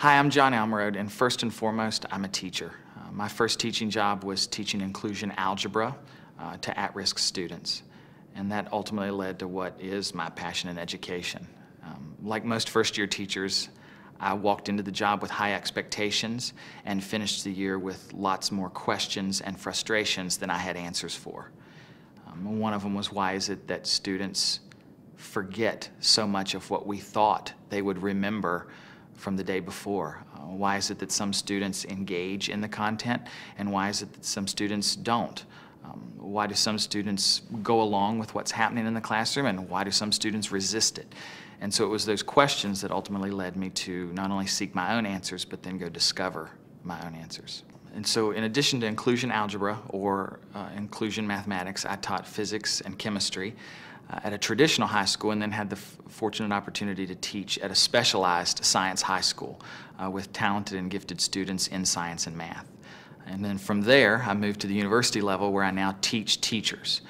Hi, I'm John Almarode, and first and foremost, I'm a teacher. My first teaching job was teaching inclusion algebra to at-risk students, and that ultimately led to what is my passion in education. Like most first-year teachers, I walked into the job with high expectations and finished the year with lots more questions and frustrations than I had answers for. One of them was, why is it that students forget so much of what we thought they would remember from the day before? Why is it that some students engage in the content, and why is it that some students don't? Why do some students go along with what's happening in the classroom, and why do some students resist it? And so it was those questions that ultimately led me to not only seek my own answers, but then go discover my own answers. And so in addition to inclusion algebra or inclusion mathematics, I taught physics and chemistry at a traditional high school, and then had the fortunate opportunity to teach at a specialized science high school with talented and gifted students in science and math. And then from there, I moved to the university level, where I now teach teachers.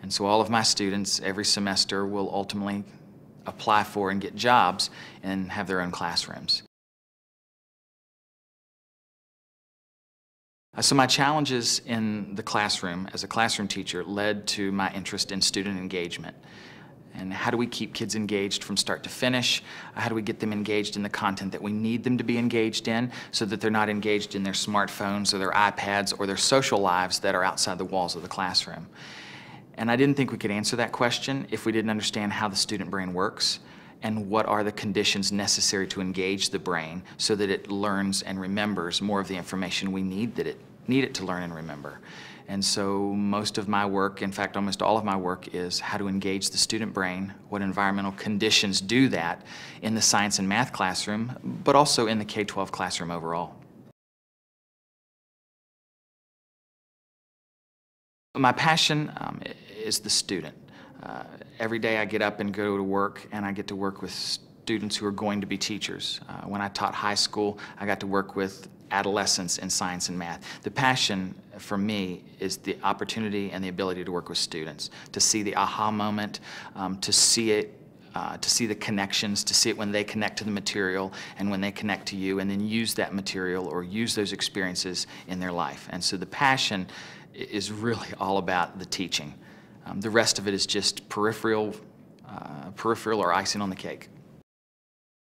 And so all of my students every semester will ultimately apply for and get jobs and have their own classrooms. So my challenges in the classroom as a classroom teacher led to my interest in student engagement. And how do we keep kids engaged from start to finish? How do we get them engaged in the content that we need them to be engaged in, so that they're not engaged in their smartphones or their iPads or their social lives that are outside the walls of the classroom? And I didn't think we could answer that question if we didn't understand how the student brain works and what are the conditions necessary to engage the brain so that it learns and remembers more of the information we need it to learn and remember. And so most of my work, in fact almost all of my work, is how to engage the student brain, what environmental conditions do that in the science and math classroom, but also in the K-12 classroom overall. My passion is the student. Every day I get up and go to work, and I get to work with students who are going to be teachers. When I taught high school, I got to work with adolescents in science and math. The passion for me is the opportunity and the ability to work with students, to see the aha moment, to see it, to see the connections, to see it when they connect to the material and when they connect to you, and then use that material or use those experiences in their life. And so the passion is really all about the teaching. The rest of it is just peripheral or icing on the cake.